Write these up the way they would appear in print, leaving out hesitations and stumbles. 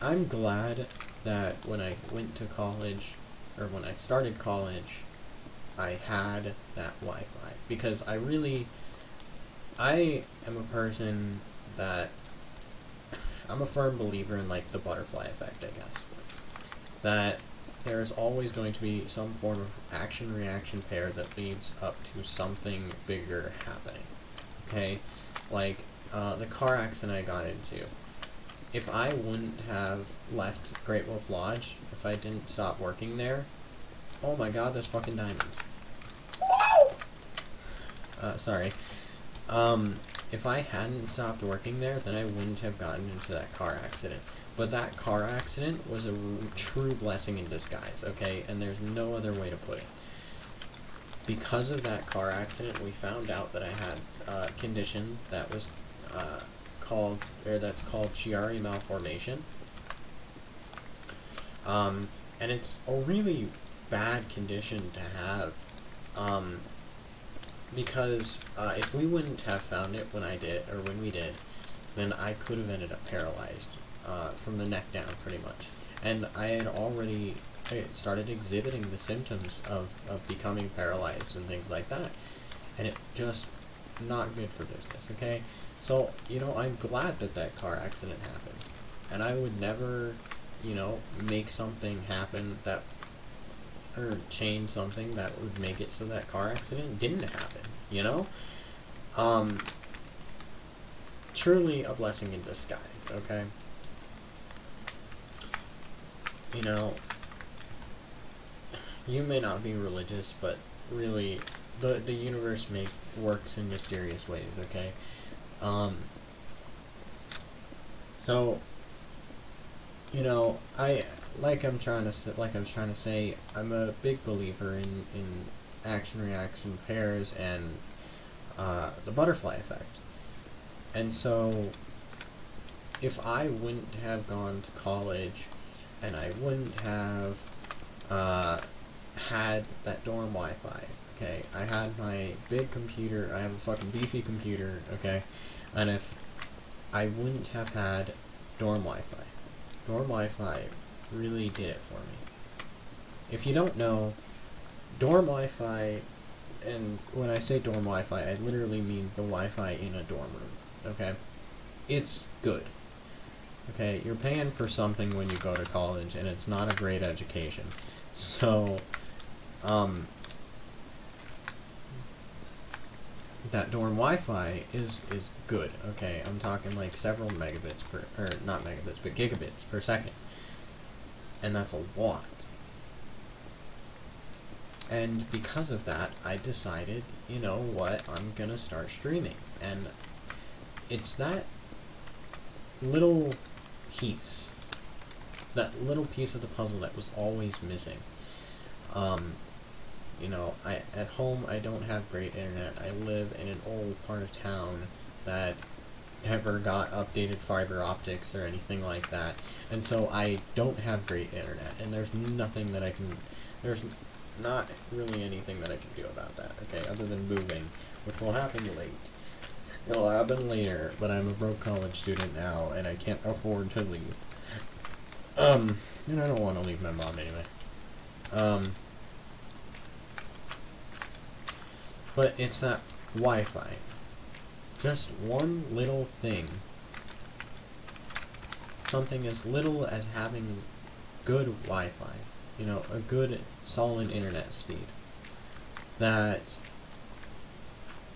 I'm glad that when I went to college, or when I started college, I had that Wi-Fi, because I am a person that, I'm a firm believer in, like, the butterfly effect, I guess. That there is always going to be some form of action-reaction pair that leads up to something bigger happening. Okay? Like, the car accident I got into. If I wouldn't have left Great Wolf Lodge, if I didn't stop working there, oh my god, there's fucking diamonds. Sorry. If I hadn't stopped working there, then I wouldn't have gotten into that car accident. But that car accident was a true blessing in disguise, okay? And there's no other way to put it. Because of that car accident, we found out that I had a condition that was that's called Chiari malformation. And it's a really bad condition to have. Because if we wouldn't have found it when we did, then I could have ended up paralyzed from the neck down, pretty much. And I had already started exhibiting the symptoms of becoming paralyzed and things like that. And it just not good for business, okay? So, I'm glad that that car accident happened. And I would never, make something happen that, or change something that would make it so that car accident didn't happen, Truly a blessing in disguise, okay? You may not be religious, but really, the universe works in mysterious ways, okay? So, I was trying to say, I'm a big believer in action-reaction pairs and the butterfly effect. And so, if I wouldn't have gone to college, and I wouldn't have had that dorm Wi-Fi, okay? I had my big computer, I have a fucking beefy computer, okay? And if I wouldn't have had dorm Wi-Fi, dorm Wi-Fi really did it for me. If you don't know, dorm Wi-Fi, and when I say dorm Wi-Fi, I literally mean the Wi-Fi in a dorm room, okay? It's good. Okay, you're paying for something when you go to college, and it's not a great education. So, that dorm Wi-Fi is good, okay? I'm talking like several megabits or not megabits, but gigabits per second. And that's a lot. And because of that, I decided, you know what, I'm gonna start streaming. And it's that little piece, that little piece of the puzzle that was always missing. At home I don't have great internet. I live in an old part of town that never got updated fiber optics or anything like that, and so I don't have great internet, and there's not really anything that I can do about that, okay, other than moving, which will happen late. It'll happen later, but I'm a broke college student now, and I can't afford to leave. And I don't want to leave my mom anyway. But it's that Wi-Fi. Just one little thing. Something as little as having good Wi-Fi. A good, solid internet speed. That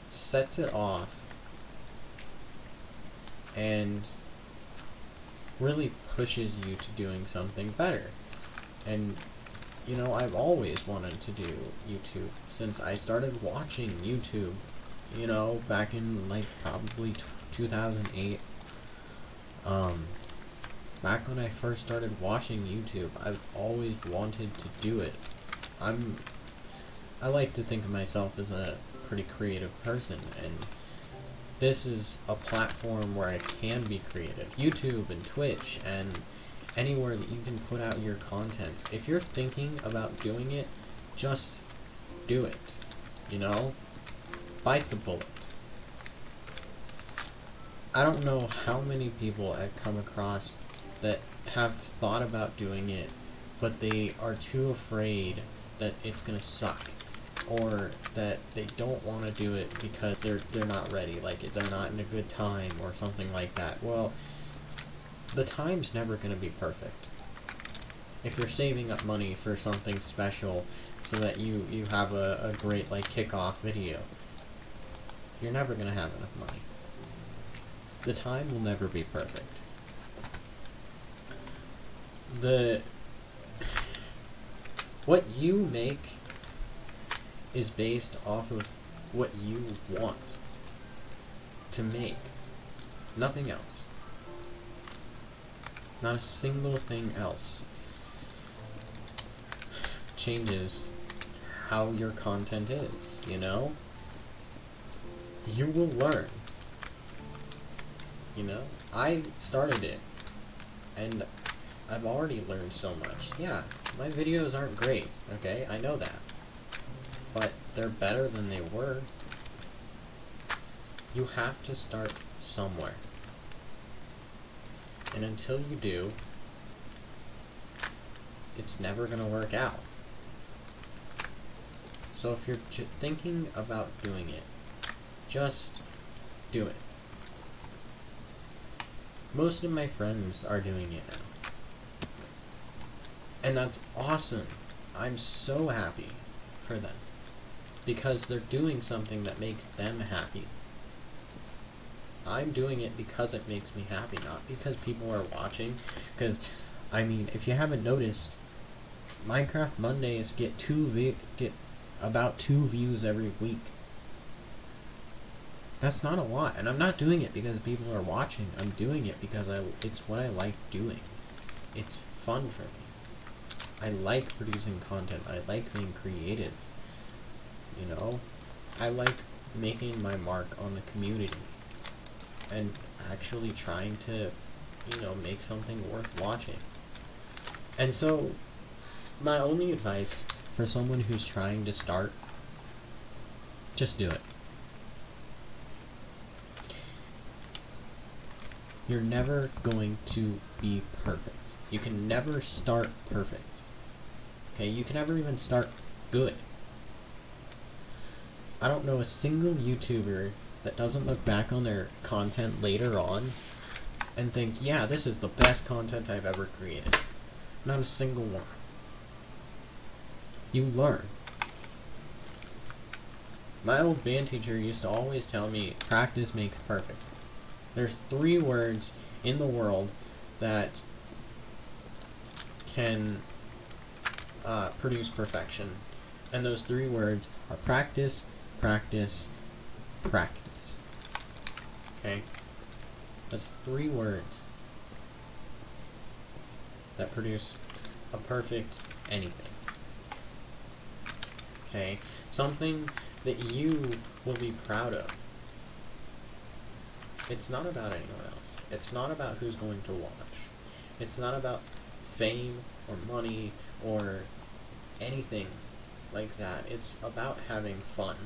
sets it off and really pushes you to doing something better. And I've always wanted to do YouTube since I started watching YouTube, back in like probably 2008. Back when I first started watching YouTube, I've always wanted to do it. I like to think of myself as a pretty creative person, and this is a platform where I can be creative. YouTube and Twitch and anywhere that you can put out your content. If you're thinking about doing it, just do it. Bite the bullet. I don't know how many people I've come across that have thought about doing it, but they are too afraid that it's gonna suck, or that they don't want to do it because they're not ready, like they're not in a good time or something like that. Well, the time's never gonna be perfect. If you're saving up money for something special so that you have a great like kickoff video, you're never gonna have enough money. The time will never be perfect. What you make is based off of what you want to make. Nothing else. Not a single thing else changes how your content is, you know? You will learn. You know? I started it, and I've already learned so much. Yeah, my videos aren't great, okay? I know that. But they're better than they were. You have to start somewhere. And until you do, it's never going to work out. So if you're thinking about doing it, just do it. Most of my friends are doing it now. And that's awesome. I'm so happy for them. Because they're doing something that makes them happy. I'm doing it because it makes me happy, not because people are watching. Because, I mean, if you haven't noticed, Minecraft Mondays get about 2 views every week. That's not a lot, and I'm not doing it because people are watching. I'm doing it because it's what I like doing. It's fun for me. I like producing content. I like being creative. You know? I like making my mark on the community and actually trying to, you know, make something worth watching. And so, my only advice for someone who's trying to start, just do it. You're never going to be perfect. You can never start perfect. Okay, you can never even start good. I don't know a single YouTuber that doesn't look back on their content later on and think, yeah, this is the best content I've ever created. Not a single one. You learn. My old band teacher used to always tell me, practice makes perfect. There's 3 words in the world that can produce perfection. And those 3 words are practice, practice, practice. Okay? That's 3 words that produce a perfect anything. Okay? Something that you will be proud of. It's not about anyone else. It's not about who's going to watch. It's not about fame or money or anything like that. It's about having fun.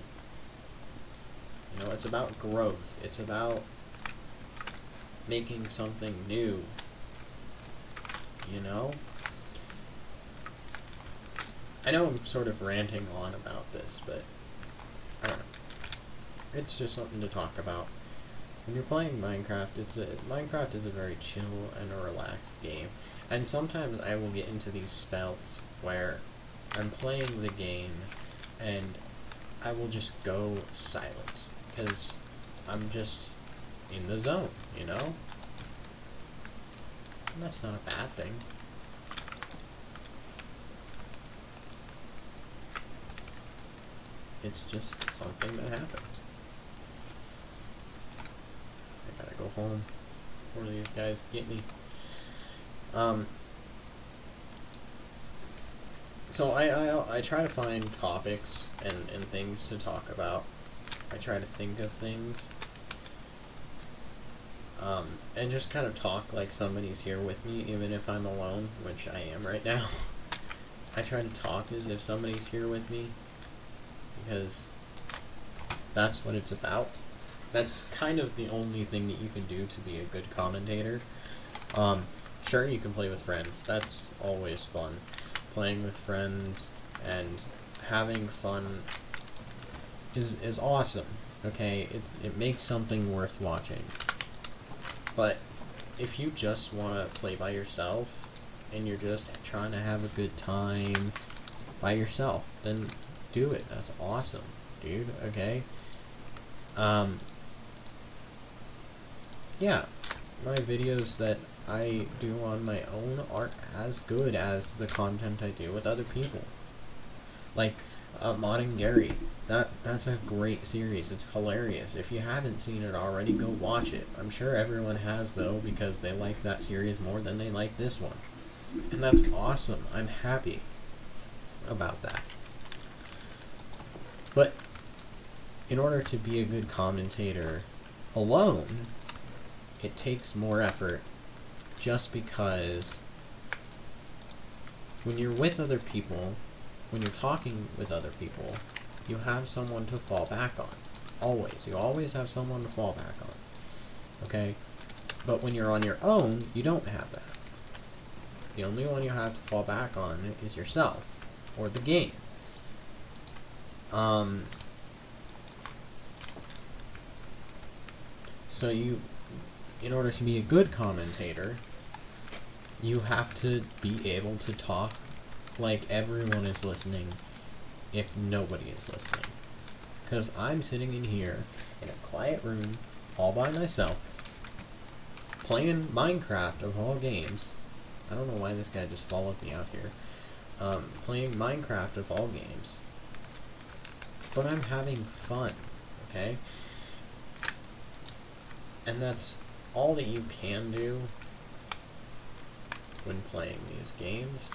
You know, it's about growth. It's about making something new. You know? I know I'm sort of ranting on about this, but I don't know. It's just something to talk about. When you're playing Minecraft, Minecraft is a very chill and a relaxed game. And sometimes I will get into these spells where I'm playing the game and I will just go silent because I'm just in the zone, you know? And that's not a bad thing. It's just something that happens. I gotta go home before these guys get me. So I try to find topics and things to talk about. I try to think of things. And just kind of talk like somebody's here with me, even if I'm alone, which I am right now. I try to talk as if somebody's here with me, because that's what it's about. That's kind of the only thing that you can do to be a good commentator. Sure, you can play with friends. That's always fun. Playing with friends and having fun is awesome. Okay, it makes something worth watching. But if you just want to play by yourself and you're just trying to have a good time by yourself, then do it. That's awesome, dude. Okay. Yeah, my videos that I do on my own aren't as good as the content I do with other people. Like, Modding Gary. That's a great series. It's hilarious. If you haven't seen it already, go watch it. I'm sure everyone has, though, because they like that series more than they like this one. And that's awesome. I'm happy about that. But in order to be a good commentator alone, it takes more effort, just because when you're with other people, when you're talking with other people, you have someone to fall back on. Always. You always have someone to fall back on. Okay? But when you're on your own, you don't have that. The only one you have to fall back on is yourself, or the game. So in order to be a good commentator, you have to be able to talk like everyone is listening if nobody is listening. Because I'm sitting in here in a quiet room all by myself playing Minecraft of all games. I don't know why this guy just followed me out here. Playing Minecraft of all games. But I'm having fun, okay? And that's all that you can do when playing these games,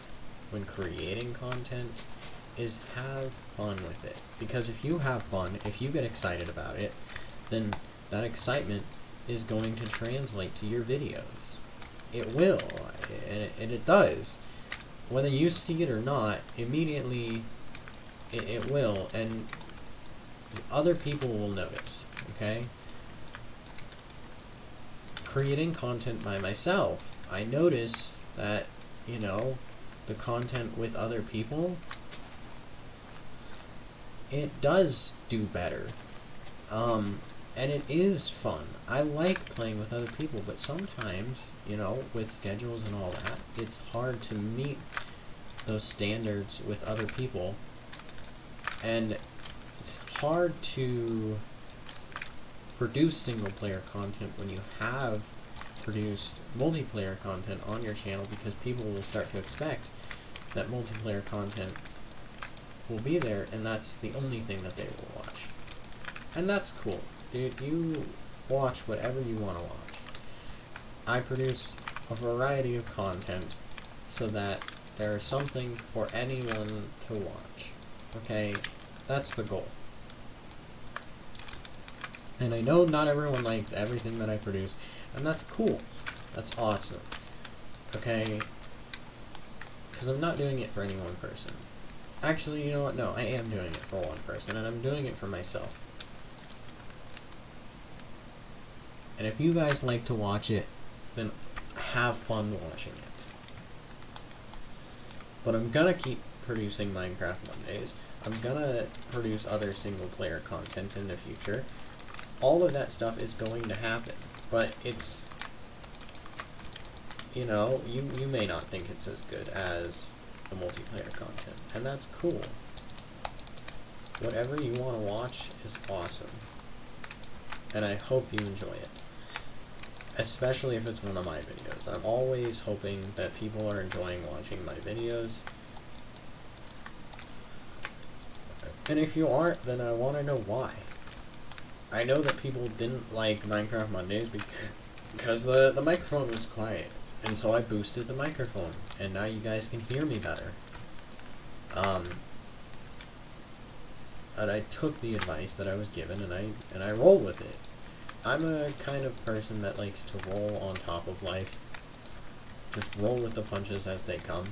when creating content, is have fun with it. Because if you have fun, if you get excited about it, then that excitement is going to translate to your videos. It will, and it does. Whether you see it or not, immediately it will, and other people will notice, okay? Creating content by myself, I notice that, the content with other people, it does do better. And it is fun. I like playing with other people, but sometimes, with schedules and all that, it's hard to meet those standards with other people. And it's hard to produce single-player content when you have produced multiplayer content on your channel, because people will start to expect that multiplayer content will be there, and that's the only thing that they will watch. And that's cool. Dude, you watch whatever you want to watch. I produce a variety of content so that there is something for anyone to watch. Okay? That's the goal. And I know not everyone likes everything that I produce, and that's cool. That's awesome. Okay? Because I'm not doing it for any one person. Actually, you know what? No, I am doing it for one person, and I'm doing it for myself. And if you guys like to watch it, then have fun watching it. But I'm gonna keep producing Minecraft Mondays. I'm gonna produce other single-player content in the future. All of that stuff is going to happen. But it's, you may not think it's as good as the multiplayer content. And that's cool. Whatever you want to watch is awesome. And I hope you enjoy it. Especially if it's one of my videos. I'm always hoping that people are enjoying watching my videos. And if you aren't, then I want to know why. I know that people didn't like Minecraft Mondays because the microphone was quiet. And so I boosted the microphone. And now you guys can hear me better. And I took the advice that I was given, and I roll with it. I'm a kind of person that likes to roll on top of life. Just roll with the punches as they come.